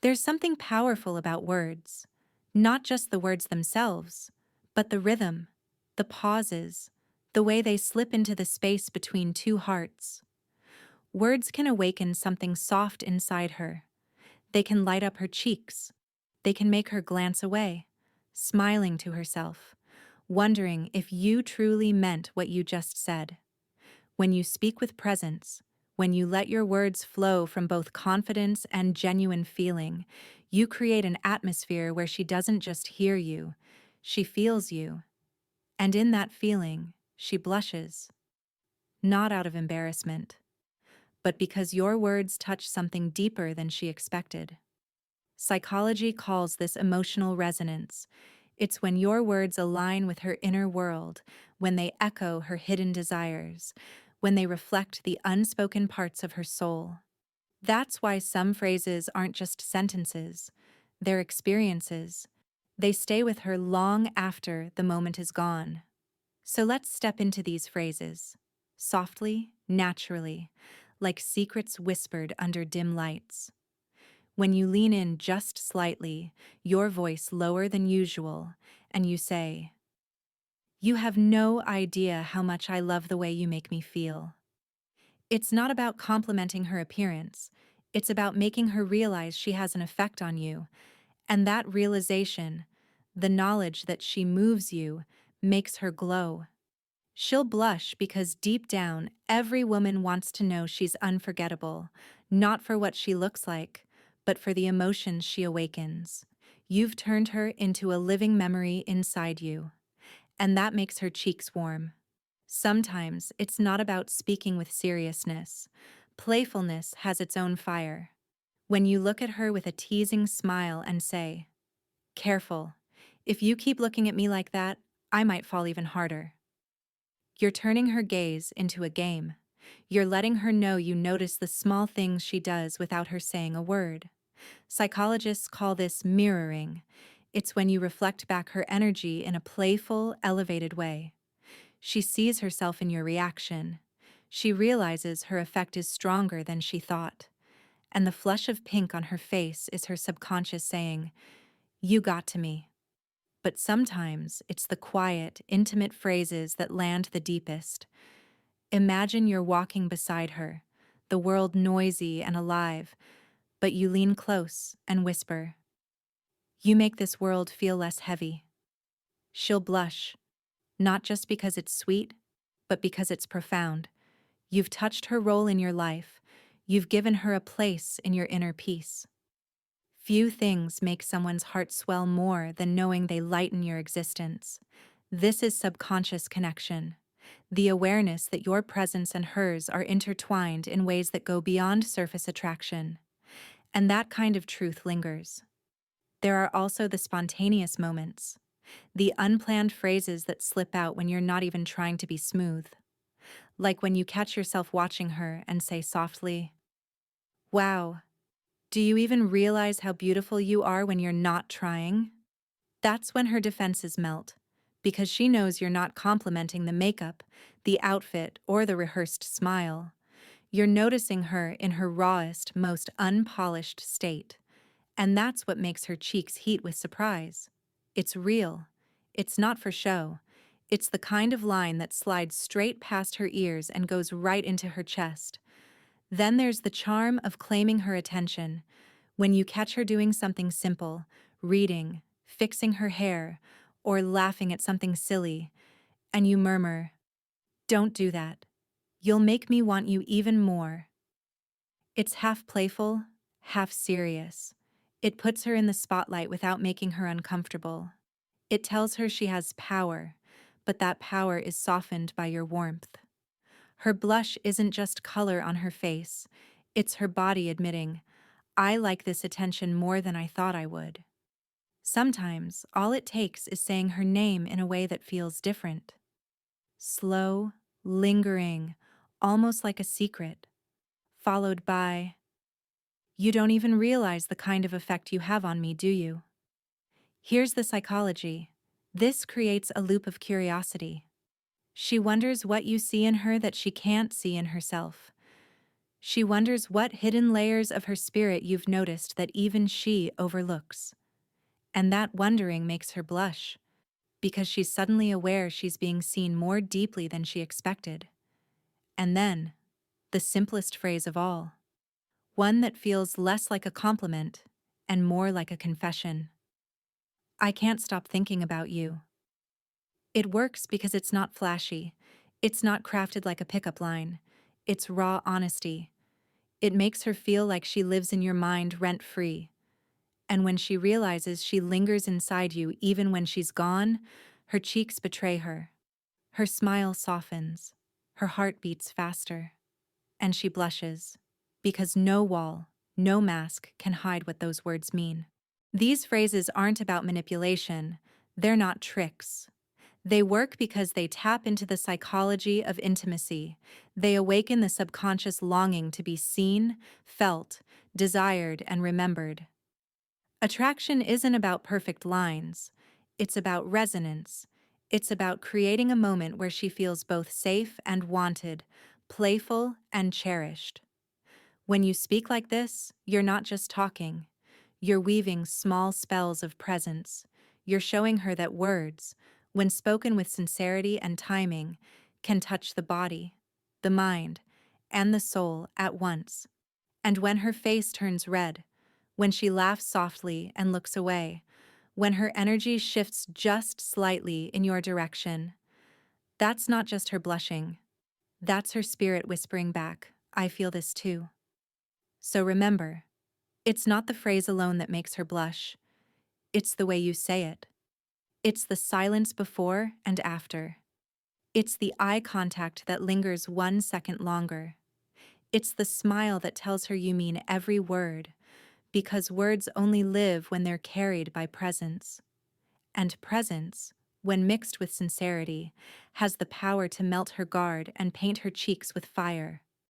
There's something powerful about words, not just the words themselves, but the rhythm, the pauses, the way they slip into the space between two hearts. Words can awaken something soft inside her. They can light up her cheeks. They can make her glance away, smiling to herself, wondering if you truly meant what you just said. When you speak with presence, when you let your words flow from both confidence and genuine feeling, you create an atmosphere where she doesn't just hear you, she feels you. And in that feeling, she blushes, not out of embarrassment, but because your words touch something deeper than she expected. Psychology calls this emotional resonance. It's when your words align with her inner world, when they echo her hidden desires, when they reflect the unspoken parts of her soul. That's why some phrases aren't just sentences, they're experiences. They stay with her long after the moment is gone. So let's step into these phrases, softly, naturally, like secrets whispered under dim lights. When you lean in just slightly, your voice lower than usual, and you say, "You have no idea how much I love the way you make me feel." It's not about complimenting her appearance, it's about making her realize she has an effect on you, and that realization, the knowledge that she moves you, makes her glow. She'll blush because deep down, every woman wants to know she's unforgettable, not for what she looks like, but for the emotions she awakens. You've turned her into a living memory inside you, and that makes her cheeks warm. Sometimes it's not about speaking with seriousness. Playfulness has its own fire. When you look at her with a teasing smile and say, "Careful, if you keep looking at me like that, I might fall even harder." You're turning her gaze into a game. You're letting her know you notice the small things she does without her saying a word. Psychologists call this mirroring. It's when you reflect back her energy in a playful, elevated way. She sees herself in your reaction. She realizes her effect is stronger than she thought. And the flush of pink on her face is her subconscious saying, "You got to me." But sometimes it's the quiet, intimate phrases that land the deepest. Imagine you're walking beside her, the world noisy and alive, but you lean close and whisper, "You make this world feel less heavy." She'll blush, not just because it's sweet, but because it's profound. You've touched her role in your life. You've given her a place in your inner peace. Few things make someone's heart swell more than knowing they lighten your existence. This is subconscious connection. The awareness that your presence and hers are intertwined in ways that go beyond surface attraction. And that kind of truth lingers. There are also the spontaneous moments, the unplanned phrases that slip out when you're not even trying to be smooth. Like when you catch yourself watching her and say softly, "Wow, do you even realize how beautiful you are when you're not trying?" That's when her defenses melt, because she knows you're not complimenting the makeup, the outfit, or the rehearsed smile. You're noticing her in her rawest, most unpolished state. And that's what makes her cheeks heat with surprise. It's real. It's not for show. It's the kind of line that slides straight past her ears and goes right into her chest. Then there's the charm of claiming her attention. When you catch her doing something simple, reading, fixing her hair, or laughing at something silly, and you murmur, "Don't do that. You'll make me want you even more." It's half playful, half serious. It puts her in the spotlight without making her uncomfortable. It tells her she has power, but that power is softened by your warmth. Her blush isn't just color on her face, it's her body admitting, "I like this attention more than I thought I would." Sometimes, all it takes is saying her name in a way that feels different. Slow, lingering, almost like a secret, followed by, "You don't even realize the kind of effect you have on me, do you?" Here's the psychology. This creates a loop of curiosity. She wonders what you see in her that she can't see in herself. She wonders what hidden layers of her spirit you've noticed that even she overlooks. And that wondering makes her blush, because she's suddenly aware she's being seen more deeply than she expected. And then, the simplest phrase of all, one that feels less like a compliment and more like a confession. I can't stop thinking about you. It works because it's not flashy. It's not crafted like a pickup line. It's raw honesty. It makes her feel like she lives in your mind rent-free. And when she realizes she lingers inside you even when she's gone, her cheeks betray her. Her smile softens. Her heart beats faster. And she blushes. Because no wall, no mask can hide what those words mean. These phrases aren't about manipulation. They're not tricks. They work because they tap into the psychology of intimacy. They awaken the subconscious longing to be seen, felt, desired, and remembered. Attraction isn't about perfect lines. It's about resonance. It's about creating a moment where she feels both safe and wanted, playful and cherished. When you speak like this, you're not just talking. You're weaving small spells of presence. You're showing her that words, when spoken with sincerity and timing, can touch the body, the mind, and the soul at once. And when her face turns red, when she laughs softly and looks away, when her energy shifts just slightly in your direction, that's not just her blushing. That's her spirit whispering back, I feel this too. So remember, it's not the phrase alone that makes her blush. It's the way you say it. It's the silence before and after. It's the eye contact that lingers 1 second longer. It's the smile that tells her you mean every word, because words only live when they're carried by presence. And presence, when mixed with sincerity, has the power to melt her guard and paint her cheeks with fire.